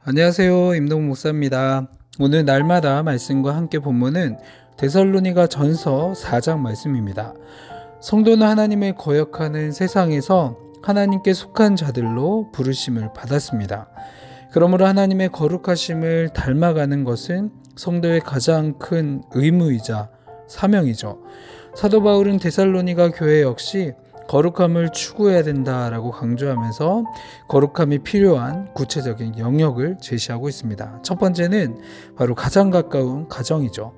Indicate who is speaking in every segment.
Speaker 1: 안녕하세요. 임동 목사입니다. 오늘 날마다 말씀과 함께 본문은 데살로니가 전서 4장 말씀입니다. 성도는 하나님을 거역하는 세상에서 하나님께 속한 자들로 부르심을 받았습니다. 그러므로 하나님의 거룩하심을 닮아가는 것은 성도의 가장 큰 의무이자 사명이죠. 사도 바울은 데살로니가 교회 역시 거룩함을 추구해야 된다라고 강조하면서 거룩함이 필요한 구체적인 영역을 제시하고 있습니다. 첫 번째는 바로 가장 가까운 가정이죠.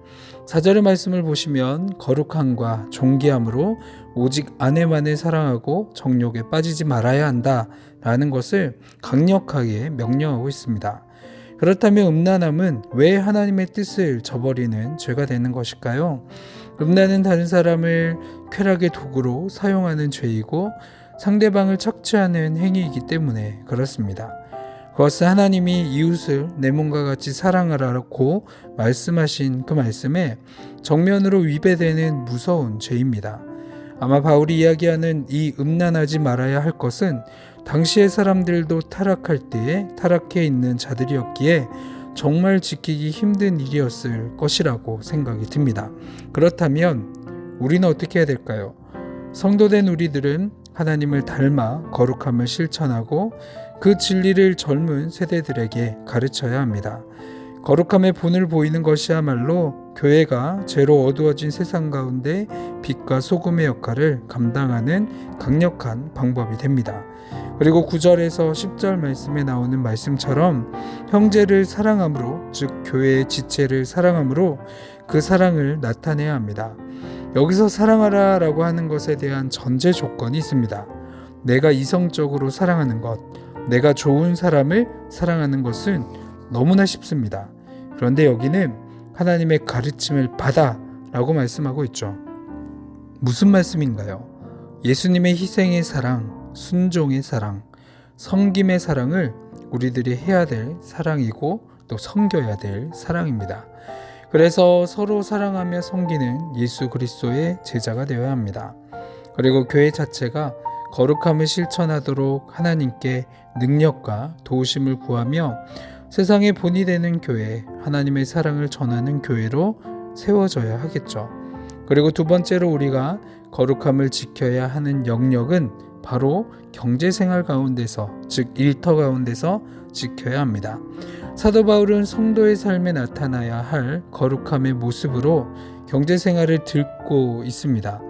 Speaker 1: 4절의 말씀을 보시면 거룩함과 존귀함으로 오직 아내만을 사랑하고 정욕에 빠지지 말아야 한다라는 것을 강력하게 명령하고 있습니다. 그렇다면 음란함은 왜 하나님의 뜻을 저버리는 죄가 되는 것일까요? 음란은 다른 사람을 쾌락의 도구로 사용하는 죄이고 상대방을 착취하는 행위이기 때문에 그렇습니다. 그것은 하나님이 이웃을 내 몸과 같이 사랑하라고 말씀하신 그 말씀에 정면으로 위배되는 무서운 죄입니다. 아마 바울이 이야기하는 이 음란하지 말아야 할 것은 당시의 사람들도 타락할 때에 타락해 있는 자들이었기에 정말 지키기 힘든 일이었을 것이라고 생각이 듭니다. 그렇다면 우리는 어떻게 해야 될까요? 성도된 우리들은 하나님을 닮아 거룩함을 실천하고 그 진리를 젊은 세대들에게 가르쳐야 합니다. 거룩함의 본을 보이는 것이야말로 교회가 죄로 어두워진 세상 가운데 빛과 소금의 역할을 감당하는 강력한 방법이 됩니다. 그리고 9절에서 10절 말씀에 나오는 말씀처럼 형제를 사랑함으로, 즉 교회의 지체를 사랑함으로 그 사랑을 나타내야 합니다. 여기서 사랑하라 라고 하는 것에 대한 전제 조건이 있습니다. 내가 이성적으로 사랑하는 것, 내가 좋은 사람을 사랑하는 것은 너무나 쉽습니다. 그런데 여기는 하나님의 가르침을 받아 라고 말씀하고 있죠. 무슨 말씀인가요? 예수님의 희생의 사랑, 순종의 사랑, 섬김의 사랑을 우리들이 해야 될 사랑이고 또 섬겨야 될 사랑입니다. 그래서 서로 사랑하며 섬기는 예수 그리스도의 제자가 되어야 합니다. 그리고 교회 자체가 거룩함을 실천하도록 하나님께 능력과 도우심을 구하며 세상의 본이 되는 교회, 하나님의 사랑을 전하는 교회로 세워져야 하겠죠. 그리고 두 번째로 우리가 거룩함을 지켜야 하는 영역은 바로 경제생활 가운데서, 즉 일터 가운데서 지켜야 합니다. 사도 바울은 성도의 삶에 나타나야 할 거룩함의 모습으로 경제생활을 듣고 있습니다.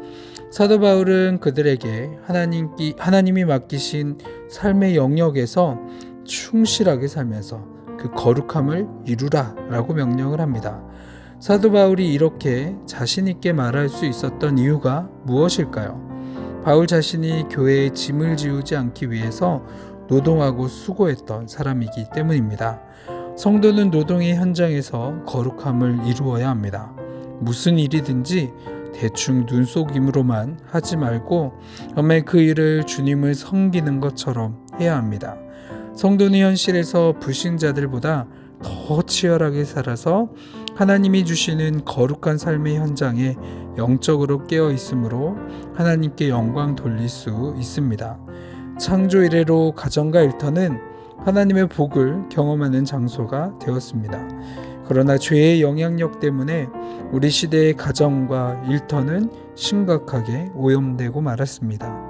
Speaker 1: 사도 바울은 그들에게 하나님이 맡기신 삶의 영역에서 충실하게 살면서 그 거룩함을 이루라 라고 명령을 합니다. 사도 바울이 이렇게 자신 있게 말할 수 있었던 이유가 무엇일까요? 바울 자신이 교회의 짐을 지우지 않기 위해서 노동하고 수고했던 사람이기 때문입니다. 성도는 노동의 현장에서 거룩함을 이루어야 합니다. 무슨 일이든지 대충 눈속임으로만 하지 말고 정말 그 일을 주님을 섬기는 것처럼 해야 합니다. 성도는 현실에서 불신자들보다 더 치열하게 살아서 하나님이 주시는 거룩한 삶의 현장에 영적으로 깨어 있으므로 하나님께 영광 돌릴 수 있습니다. 창조 이래로 가정과 일터는 하나님의 복을 경험하는 장소가 되었습니다. 그러나 죄의 영향력 때문에 우리 시대의 가정과 일터는 심각하게 오염되고 말았습니다.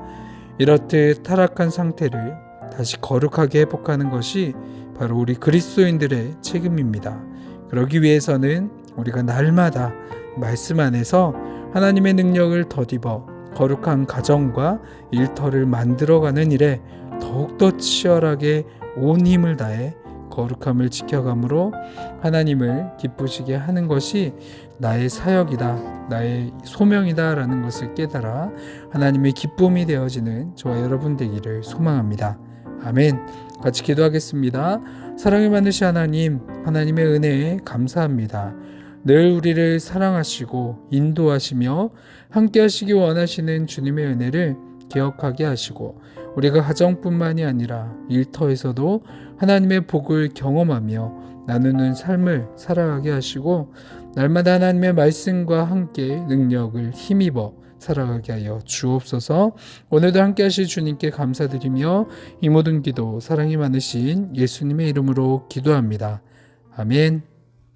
Speaker 1: 이렇듯 타락한 상태를 다시 거룩하게 회복하는 것이 바로 우리 그리스도인들의 책임입니다. 그러기 위해서는 우리가 날마다 말씀 안에서 하나님의 능력을 덧입어 거룩한 가정과 일터를 만들어가는 일에 더욱더 치열하게 온 힘을 다해 거룩함을 지켜감으로 하나님을 기쁘시게 하는 것이 나의 사역이다, 나의 소명이다 라는 것을 깨달아 하나님의 기쁨이 되어지는 저와 여러분 되기를 소망합니다. 아멘. 같이 기도하겠습니다. 사랑이 많으신 하나님, 하나님의 은혜에 감사합니다. 늘 우리를 사랑하시고 인도하시며 함께 하시기 원하시는 주님의 은혜를 기억하게 하시고 우리가 가정뿐만이 아니라 일터에서도 하나님의 복을 경험하며 나누는 삶을 살아가게 하시고 날마다 하나님의 말씀과 함께 능력을 힘입어 살아가게 하여 주옵소서. 오늘도 함께 하실 주님께 감사드리며 이 모든 기도 사랑이 많으신 예수님의 이름으로 기도합니다. 아멘.